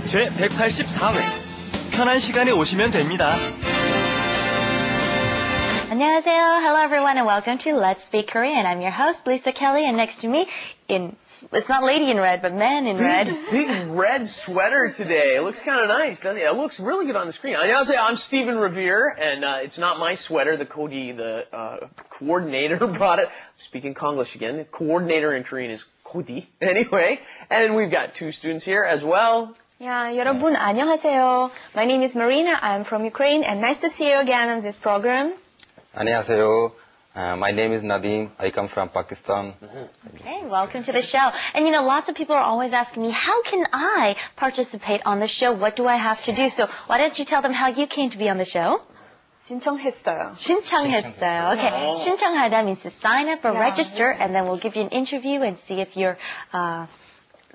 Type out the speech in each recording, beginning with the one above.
제 184회. 편한 시간에 오시면 됩니다. 안녕하세요. Hello everyone and welcome to Let's Speak Korean. I'm your host, Lisa Kelly, and next to me, it's not lady in red, but man in red. Big red sweater today. It looks kind of nice, doesn't it? It looks really good on the screen. 안녕하세요. I'm Stephen Revere, and it's not my sweater. The coordinator brought it. I'm speaking Konglish again. The coordinator in Korean is Kodi. Anyway, and we've got two students here as well. Yeah, 여러분 안녕하세요. My name is Marina. I'm from Ukraine, and nice to see you again on this program. 안녕하세요. My name is Nadim. I come from Pakistan. Okay, welcome to the show. And you know, lots of people are always asking me, how can I participate on the show? What do I have to do? So why don't you tell them how you came to be on the show? 신청했어요. 신청했어요. Okay, 신청하다 means to sign up or register, and then we'll give you an interview and see if you're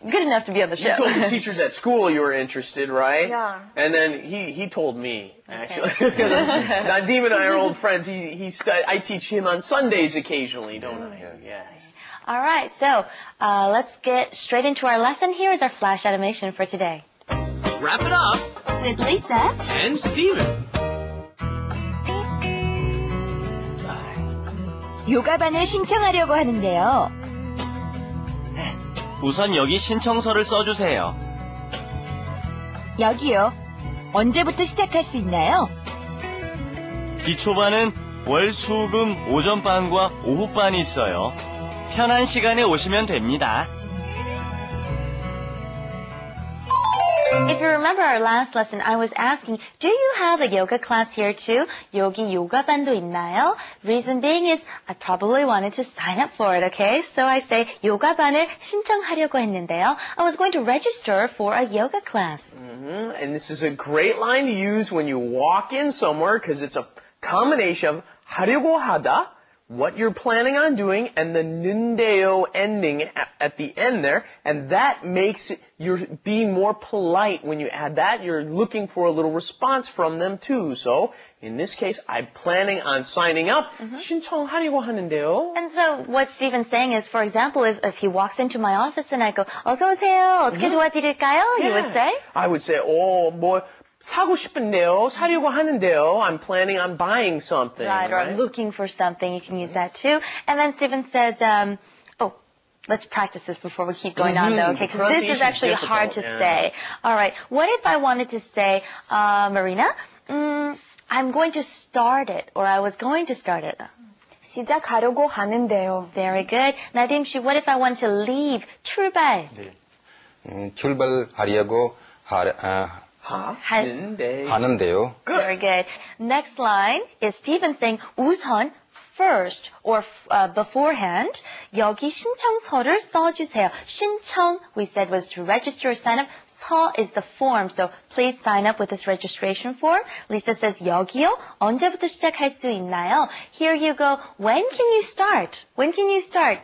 good enough to be on the show. You told the teachers at school you were interested, right? Yeah. And then he told me, actually. Nadim and I are old friends. I teach him on Sundays occasionally, don't I? Yes. All right, so let's get straight into our lesson. Here is our flash animation for today. Wrap it up. With Lisa And Steven. 요가반을 신청하려고 하는데요. 우선 여기 신청서를 써주세요. 여기요. 언제부터 시작할 수 있나요? 기초반은 월, 수, 금, 오전반과 오후반이 있어요. 편한 시간에 오시면 됩니다. If you remember our last lesson, I was asking, do you have a yoga class here too? 여기 요가반도 있나요? Reason being is I probably wanted to sign up for it, okay? So I say 요가반을 신청하려고 했는데요. I was going to register for a yoga class. And this is a great line to use when you walk in somewhere because it's a combination of 하려고 하다, what you're planning on doing, and the 는데요 ending at the end there, and that makes you be more polite when you add that. You're looking for a little response from them too. So in this case, I'm planning on signing up. 신청하려고 하는데요. And so what Stephen's saying is, for example, if he walks into my office and I go, 어서 오세요, 어떻게 도와드릴까요? You would say? I would say, 뭐 사고 싶은데요, 사려고 하는데요. I'm planning on buying something. Right, or I'm looking for something. You can use that too. And then Stephen says, let's practice this before we keep going on though, okay? Because this is actually hard to say. All right, what if I wanted to say, Marina, I'm going to start it, or I was going to start it. 시작하려고 하는데요. Very good. Nadim, what if I want to leave? 출발. 출발하려고 하는데요. Very good. Next line is Stephen saying 우선 first or beforehand 여기 신청서를 써주세요. 신청 we said was to register or sign up. 서 is the form, so please sign up with this registration form. Lisa says 여기요? 언제부터 시작할 수 있나요? Here you go. When can you start? When can you start?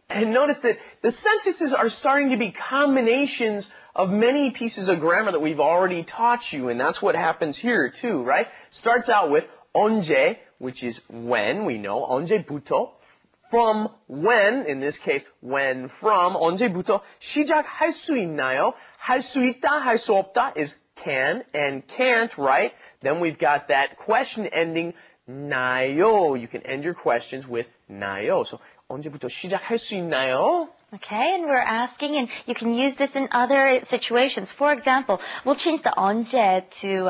And notice that the sentences are starting to be combinations of many pieces of grammar that we've already taught you, and that's what happens here too, right? Starts out with 언제, which is when, we know, 언제부터, from when, in this case, when from, 언제부터, 시작할 수 있나요? 할 수 있다, 할 수 없다 is can and can't, right? Then we've got that question ending 나요. You can end your questions with 나요. So 언제부터 시작할 수 있나요? Okay, and we're asking, and you can use this in other situations. For example, we'll change the 언제 to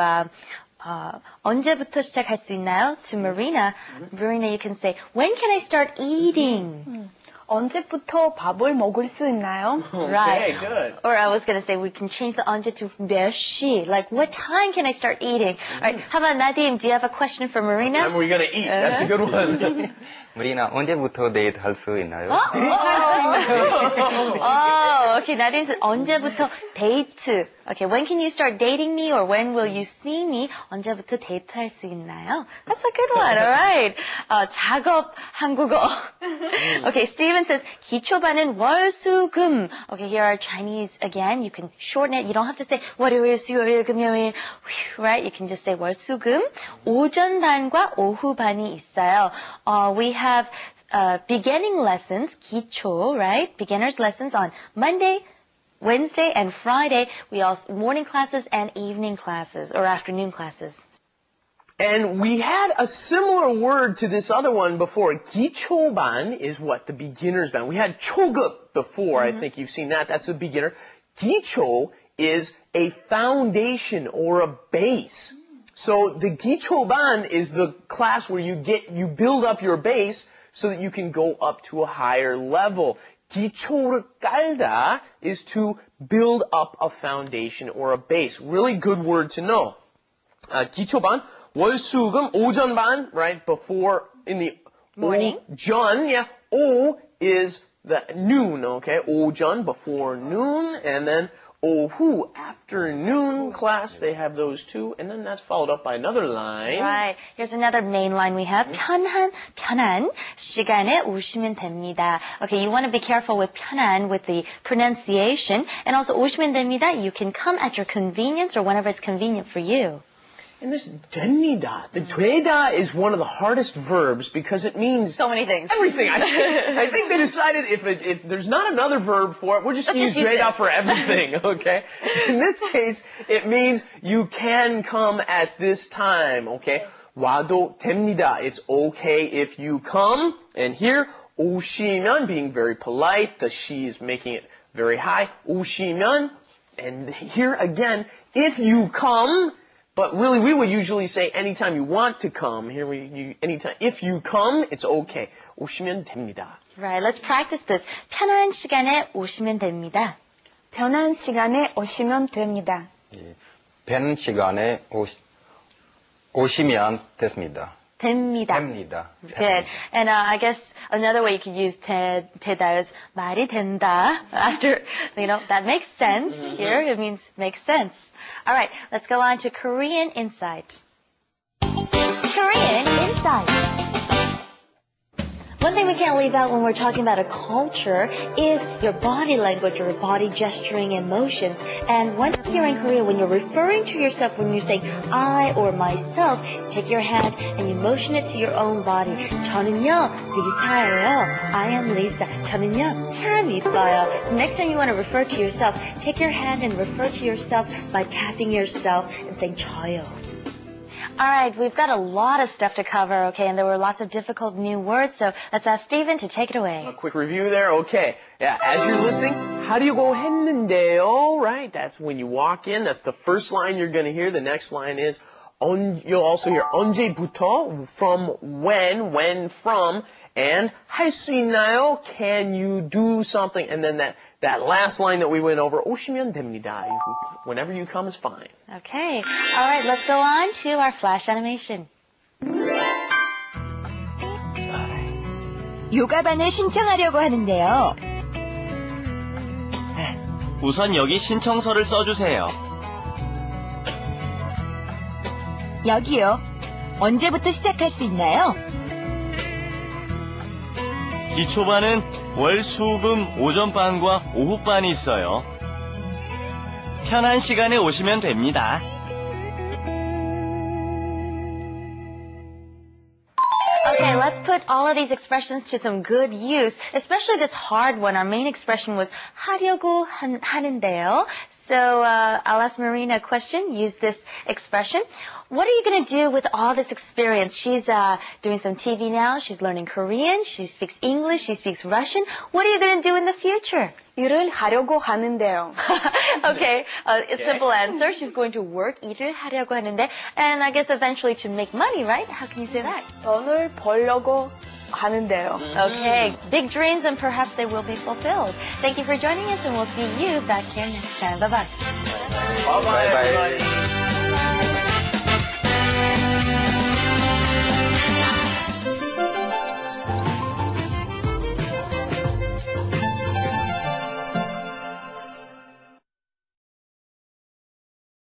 언제부터 시작할 수 있나요? To Marina. Marina, you can say, when can I start eating? 언제부터 밥을 먹을 수 있나요? Right. Okay, good. Or I was going to say, we can change the 언제 to 몇 시. Like, what time can I start eating? All right, how about Nadim? Do you have a question for Marina? What time are we going to eat? That's a good one. 우리나 언제부터 데이트 할 수 있나요? Oh, okay. Nadim said, 언제부터 데이트. Okay, when can you start dating me, or when will you see me? 언제부터 데이트할 수 있나요? That's a good one. All right. 작업 한국어. Okay, Stephen says 기초반은 월수금. Okay, here are Chinese again. You can shorten it. You don't have to say 월요일, 수요일, 금요일. Right? You can just say 월수금. 오전반과 오후반이 있어요. We have beginning lessons, 기초, right? Beginners lessons on Monday Wednesday and Friday, we also morning classes and evening classes or afternoon classes. And we had a similar word to this other one before. 기초반 is what? The beginner's band. We had 초급 before. I think you've seen that. That's a beginner. 기초 is a foundation or a base. So the 기초반 is the class where you build up your base so that you can go up to a higher level. 기초를 깔다 is to build up a foundation or a base. Really good word to know. 기초반, 월수금, 오전반, right? Before, in the morning. 오전, yeah. 오 is the noon, okay? 오전, before noon, and then 오후, afternoon class, they have those two, and then that's followed up by another line. Right. Here's another main line we have. 편한 시간에 오시면 됩니다. Okay, you want to be careful with 편한, with the pronunciation, and also 오시면 됩니다. You can come at your convenience or whenever it's convenient for you. And this 됩니다, the 되다 is one of the hardest verbs because it means So many things. everything. I think they decided if there's not another verb for it, we're just going to use use 되다 this. for everything, okay? In this case, it means you can come at this time, okay? 와도 됩니다. It's okay if you come. And here, 오시면, being very polite, the she is making it very high. 오시면, and here again, if you come. But really, we would usually say anytime you want to come. Here anytime. If you come, it's okay. 오시면 됩니다. Right, let's practice this. 편한 시간에 오시면 됩니다. 편한 시간에 오시면 됩니다. 편 시간에 오시면 됐습니다. 됩니다. 됩니다. Good. And I guess another way you could use 되다 is 말이 된다. After, that makes sense. Here it means makes sense. All right, let's go on to Korean Insight. Korean Insight. One thing we can't leave out when we're talking about a culture is your body language or body gesturing and motions. And when you're in Korea, when you're referring to yourself, when you're saying I or myself, take your hand and you motion it to your own body. 저는요, 리사예요. I am Lisa. 저는요, 참 이뻐요. So next time you want to refer to yourself, take your hand and refer to yourself by tapping yourself and saying 저요. All right, we've got a lot of stuff to cover, okay, and there were lots of difficult new words, so let's ask Stephen to take it away. A quick review there, okay. Yeah, as you're listening, how do you go 했는데요, right? That's when you walk in, that's the first line you're going to hear. The next line is, you'll also hear 언제부터, from when from, and 할 수 있나요? Can you do something? And then that last line that we went over, 오시면 됩니다. Whenever you come is fine. Okay, all right, let's go on to our flash animation. 요가반을 신청하려고 하는데요. 우선 여기 신청서를 써주세요. 여기요. 언제부터 시작할 수 있나요? 기초반은 월, 수, 금, 오전반과 오후반이 있어요. 편한 시간에 오시면 됩니다. Okay, let's put all of these expressions to some good use, especially this hard one. Our main expression was 하려고 하는데요. So I'll ask Marina a question. Use this expression. What are you going to do with all this experience? She's doing some TV now. She's learning Korean. She speaks English. She speaks Russian. What are you going to do in the future? 일을 하려고 하는데요. Okay, a simple answer. She's going to work. 일을 하려고 하는데. And I guess eventually to make money, right? How can you say that? 돈을 벌려고 하는데요. Okay, big dreams and perhaps they will be fulfilled. Thank you for joining us and we'll see you back here next time. Bye-bye. Bye-bye, Bye-bye. everybody.